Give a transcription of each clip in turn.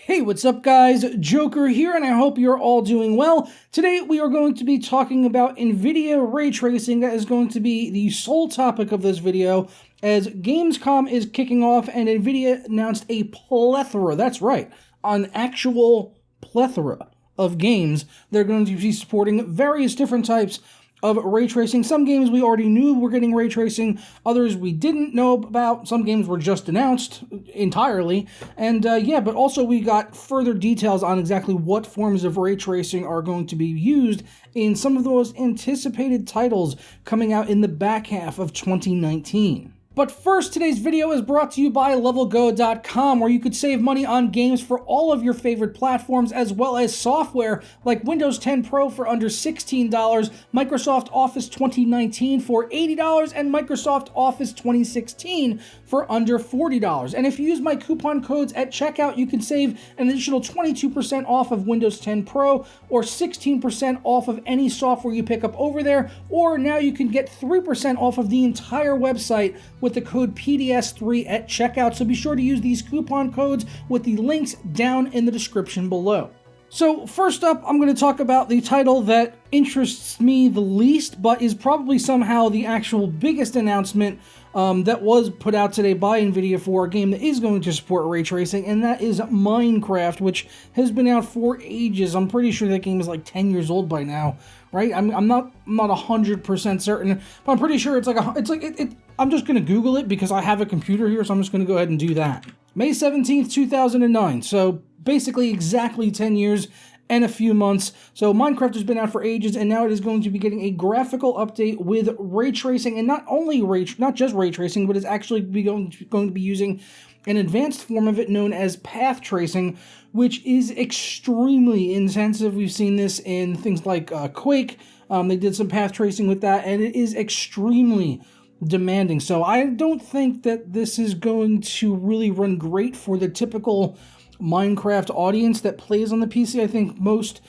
Hey, what's up guys? Joker here, and I hope you're all doing well. Today we are going to be talking about Nvidia Ray Tracing. That is going to be the sole topic of this video, as Gamescom is kicking off and Nvidia announced a plethora, that's right, an actual plethora of games. They're going to be supporting various different types of ray tracing. Some games we already knew were getting ray tracing, others we didn't know about. Some games were just announced entirely, and but also we got further details on exactly what forms of ray tracing are going to be used in some of the most anticipated titles coming out in the back half of 2019. But first, today's video is brought to you by LevelGo.com, where you could save money on games for all of your favorite platforms, as well as software like Windows 10 Pro for under $16, Microsoft Office 2019 for $80, and Microsoft Office 2016 for under $40. And if you use my coupon codes at checkout, you can save an additional 22% off of Windows 10 Pro, or 16% off of any software you pick up over there, or now you can get 3% off of the entire website with the code PDS3 at checkout. So be sure to use these coupon codes with the links down in the description below. So first up, I'm going to talk about the title that interests me the least, but is probably somehow the actual biggest announcement that was put out today by Nvidia for a game that is going to support ray tracing, and that is Minecraft, which has been out for ages. I'm pretty sure that game is like 10 years old by now, right? I'm not 100% certain, but I'm pretty sure I'm just going to Google it because I have a computer here, so I'm just going to go ahead and do that. May 17th, 2009, so basically exactly 10 years and a few months. So Minecraft has been out for ages, and now it is going to be getting a graphical update with ray tracing, and not just ray tracing, but it's actually going to be using an advanced form of it known as path tracing, which is extremely intensive. We've seen this in things like Quake. They did some path tracing with that, and it is extremely demanding. So I don't think that this is going to really run great for the typical Minecraft audience that plays on the PC. I think most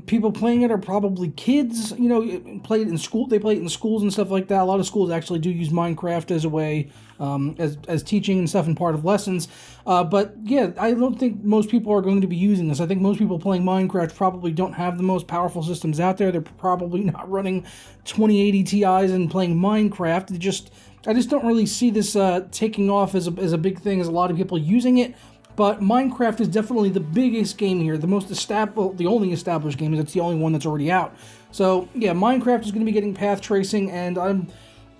people playing it are probably kids, play it in school. They play it in schools and stuff like that. A lot of schools actually do use Minecraft as a way, as teaching and stuff and part of lessons. But yeah, I don't think most people are going to be using this. I think most people playing Minecraft probably don't have the most powerful systems out there. They're probably not running 2080 Ti's and playing Minecraft. I just don't really see this taking off as a big thing, as a lot of people using it. But Minecraft is definitely the biggest game here, the only established game, is it's the only one that's already out. So yeah, Minecraft is going to be getting path tracing, and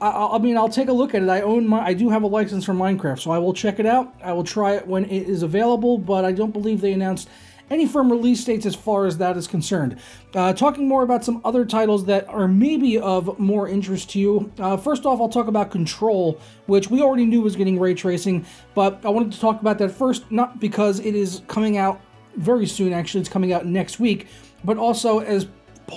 I'll take a look at it. I do have a license for Minecraft, so I will check it out. I will try it when it is available, but I don't believe they announced any firm release dates as far as that is concerned. Talking more about some other titles that are maybe of more interest to you. First off, I'll talk about Control, which we already knew was getting ray tracing, but I wanted to talk about that first, not because it is coming out very soon, actually it's coming out next week, but also as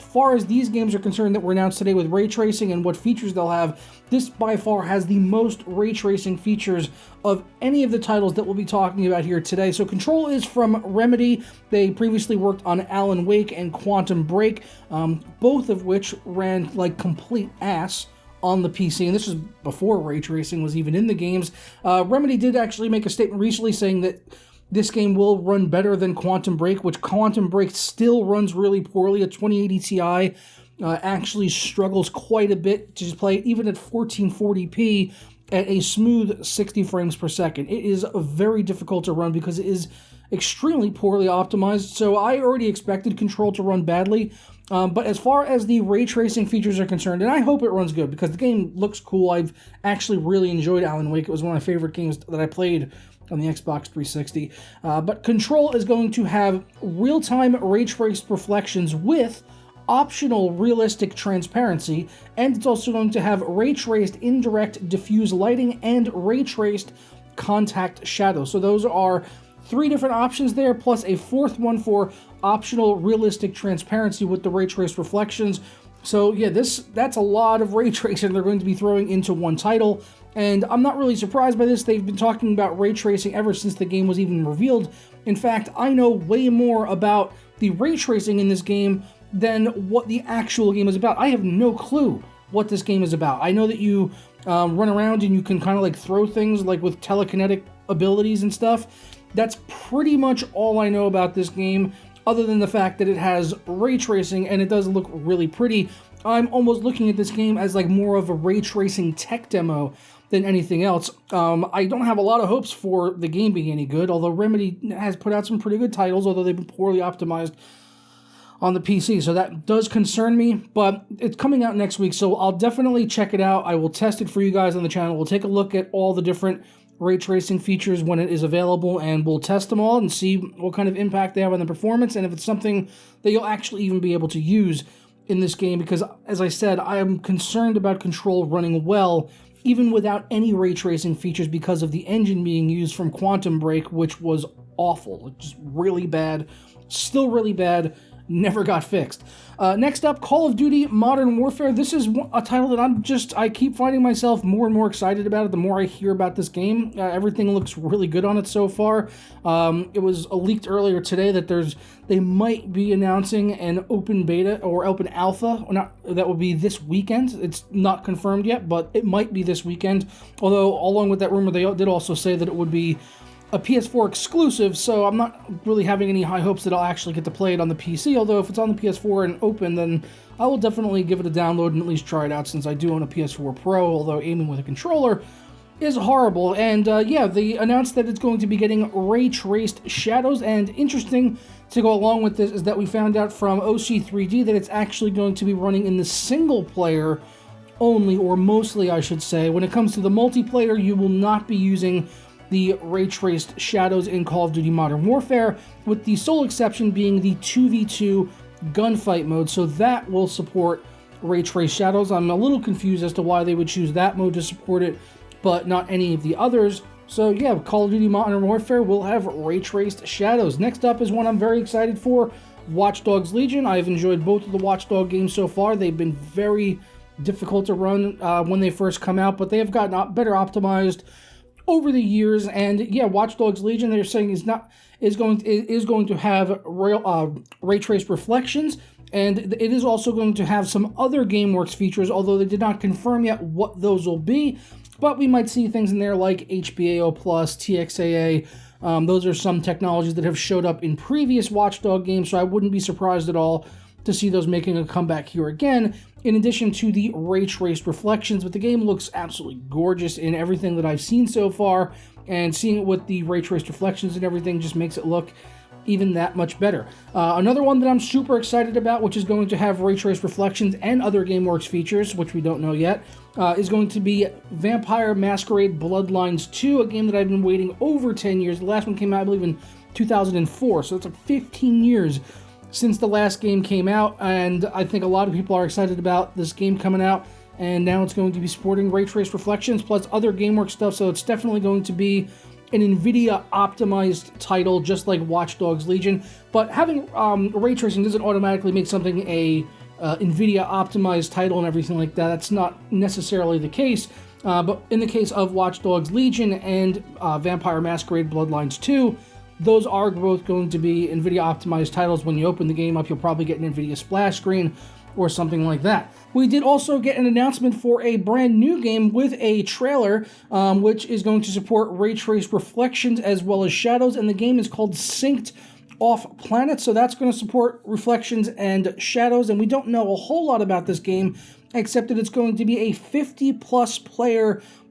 far as these games are concerned that were announced today with ray tracing and what features they'll have, this by far has the most ray tracing features of any of the titles that we'll be talking about here today. So Control is from Remedy. They previously worked on Alan Wake and Quantum Break, both of which ran like complete ass on the PC, and this is before ray tracing was even in the games. Remedy did actually make a statement recently saying that this game will run better than Quantum Break, which Quantum Break still runs really poorly. A 2080 Ti actually struggles quite a bit to play it, even at 1440p at a smooth 60 frames per second. It is very difficult to run because it is extremely poorly optimized, so I already expected Control to run badly. But as far as the ray tracing features are concerned, and I hope it runs good because the game looks cool. I've actually really enjoyed Alan Wake. It was one of my favorite games that I played on the Xbox 360. But Control is going to have real-time ray traced reflections with optional realistic transparency, and it's also going to have ray traced indirect diffuse lighting and ray traced contact shadow. So those are 3 different options there, plus a 4th one for optional realistic transparency with the ray traced reflections. So yeah, that's a lot of ray tracing they're going to be throwing into one title, and I'm not really surprised by this. They've been talking about ray tracing ever since the game was even revealed. In fact, I know way more about the ray tracing in this game than what the actual game is about. I have no clue what this game is about. I know that you run around and you can kind of like throw things like with telekinetic abilities and stuff. That's pretty much all I know about this game, other than the fact that it has ray tracing and it does look really pretty. I'm almost looking at this game as like more of a ray tracing tech demo than anything else. I don't have a lot of hopes for the game being any good, although Remedy has put out some pretty good titles, although they've been poorly optimized on the PC, so that does concern me, but it's coming out next week, so I'll definitely check it out. I will test it for you guys on the channel. We'll take a look at all the different ray tracing features when it is available, and we'll test them all and see what kind of impact they have on the performance, and if it's something that you'll actually even be able to use in this game, because, as I said, I am concerned about Control running well even without any ray tracing features because of the engine being used from Quantum Break, which was awful. Just really bad. Still really bad. Never got fixed. Next up, Call of Duty Modern Warfare. This is a title that I keep finding myself more and more excited about it the more I hear about this game. Everything looks really good on it so far. It was leaked earlier today that they might be announcing an open beta or open alpha. That would be this weekend. It's not confirmed yet, but it might be this weekend. Although, along with that rumor, they did also say that it would be a PS4 exclusive, so I'm not really having any high hopes that I'll actually get to play it on the PC, although if it's on the PS4 and open, then I will definitely give it a download and at least try it out, since I do own a PS4 Pro, although aiming with a controller is horrible. And yeah, they announced that it's going to be getting ray-traced shadows, and interesting to go along with this is that we found out from OC3D that it's actually going to be running in the single player only, or mostly I should say. When it comes to the multiplayer, you will not be using the ray-traced shadows in Call of Duty Modern Warfare, with the sole exception being the 2v2 gunfight mode, so that will support ray-traced shadows. I'm a little confused as to why they would choose that mode to support it, but not any of the others. So yeah, Call of Duty Modern Warfare will have ray-traced shadows. Next up is one I'm very excited for, Watchdogs Legion. I've enjoyed both of the Watchdog games so far. They've been very difficult to run when they first come out, but they have gotten better optimized over the years. And yeah, Watchdogs Legion, they're saying is going to have ray traced reflections, and it is also going to have some other GameWorks features, although they did not confirm yet what those will be. But we might see things in there like HBAO+, TXAA. Those are some technologies that have showed up in previous Watchdog games, so I wouldn't be surprised at all to see those making a comeback here again, in addition to the ray-traced reflections. But the game looks absolutely gorgeous in everything that I've seen so far, and seeing it with the ray-traced reflections and everything just makes it look even that much better. Another one that I'm super excited about, which is going to have ray-traced reflections and other GameWorks features, which we don't know yet, is going to be Vampire Masquerade Bloodlines 2, a game that I've been waiting over 10 years. The last one came out, I believe, in 2004, so it's like 15 years since the last game came out, and I think a lot of people are excited about this game coming out, and now it's going to be supporting ray traced reflections plus other GameWorks stuff, so it's definitely going to be an Nvidia optimized title, just like Watchdogs Legion. But having ray tracing doesn't automatically make something a Nvidia optimized title and everything like that. That's not necessarily the case, but in the case of Watchdogs Legion and Vampire Masquerade Bloodlines 2, those are both going to be NVIDIA optimized titles. When you open the game up, you'll probably get an NVIDIA splash screen or something like that. We did also get an announcement for a brand new game with a trailer, which is going to support ray traced reflections as well as shadows, and the game is called Synced Off Planet, so that's going to support reflections and shadows, and we don't know a whole lot about this game, except that it's going to be a 50-plus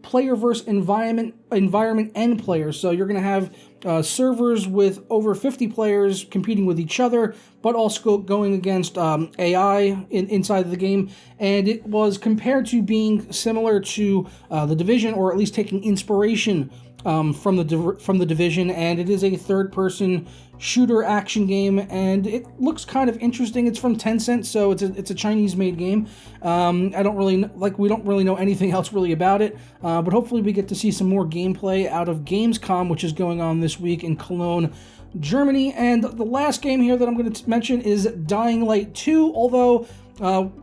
player-verse environment and players. So you're going to have servers with over 50 players competing with each other, but also going against AI inside of the game. And it was compared to being similar to The Division, or at least taking inspiration from the Division, and it is a third-person shooter action game, and it looks kind of interesting. It's from Tencent, so it's a Chinese-made game. We don't really know anything else really about it, but hopefully we get to see some more gameplay out of Gamescom, which is going on this week in Cologne, Germany. And the last game here that I'm going to mention is Dying Light 2, although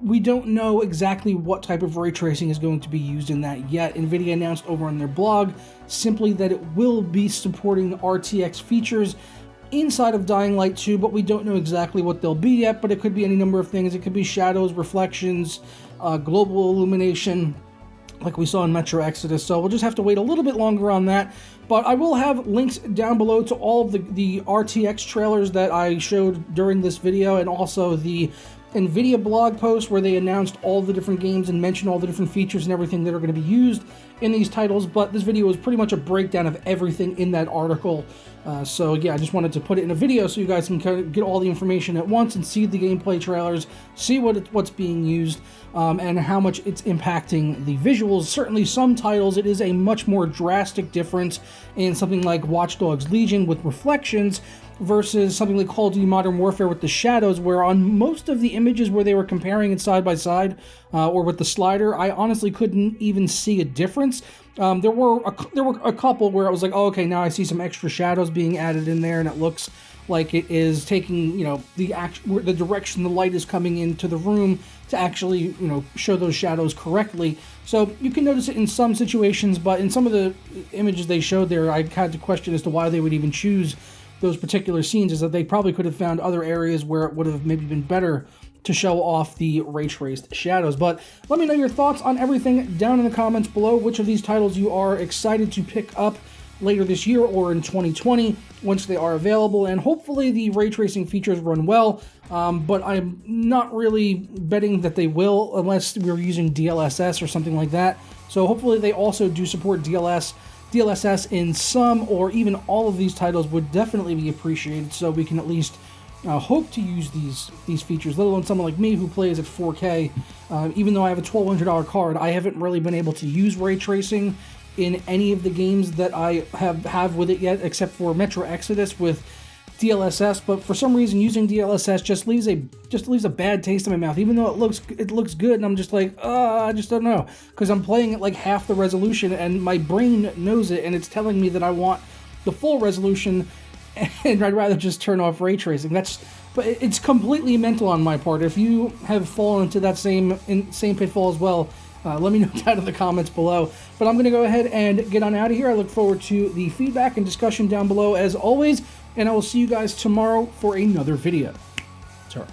we don't know exactly what type of ray tracing is going to be used in that yet. NVIDIA announced over on their blog simply that it will be supporting RTX features inside of Dying Light 2, but we don't know exactly what they'll be yet. But it could be any number of things. It could be shadows, reflections, global illumination, like we saw in Metro Exodus. So we'll just have to wait a little bit longer on that. But I will have links down below to all of the RTX trailers that I showed during this video, and also the Nvidia blog post where they announced all the different games and mentioned all the different features and everything that are going to be used in these titles. But this video is pretty much a breakdown of everything in that article. So yeah, I just wanted to put it in a video so you guys can kind of get all the information at once and see the gameplay trailers, see what's being used, and how much it's impacting the visuals. Certainly some titles, it is a much more drastic difference in something like Watchdogs Legion with reflections versus something like Call of Duty Modern Warfare with the shadows, where on most of the images where they were comparing it side by side, or with the slider, I honestly couldn't even see a difference. There were a couple where I was like, oh, okay, now I see some extra shadows being added in there, and it looks like it is taking, you know, the direction the light is coming into the room to actually, you know, show those shadows correctly. So you can notice it in some situations, but in some of the images they showed there, I had to question as to why they would even choose those particular scenes, is that they probably could have found other areas where it would have maybe been better to show off the ray traced shadows. But let me know your thoughts on everything down in the comments below. Which of these titles you are excited to pick up later this year or in 2020 once they are available, and hopefully the ray tracing features run well, but I'm not really betting that they will unless we're using DLSS or something like that. So hopefully they also do support DLSS in some or even all of these titles would definitely be appreciated, so we can at least hope to use these features, let alone someone like me who plays at 4K. Even though I have a $1,200 card, I haven't really been able to use ray tracing in any of the games that I have with it yet, except for Metro Exodus with DLSS. But for some reason, using DLSS just leaves a bad taste in my mouth, even though it looks good, and I'm just like, I just don't know, because I'm playing at like half the resolution, and my brain knows it, and it's telling me that I want the full resolution, and I'd rather just turn off ray tracing. But it's completely mental on my part. If you have fallen into that same pitfall as well, let me know down in the comments below. But I'm going to go ahead and get on out of here. I look forward to the feedback and discussion down below as always, and I will see you guys tomorrow for another video. Sorry.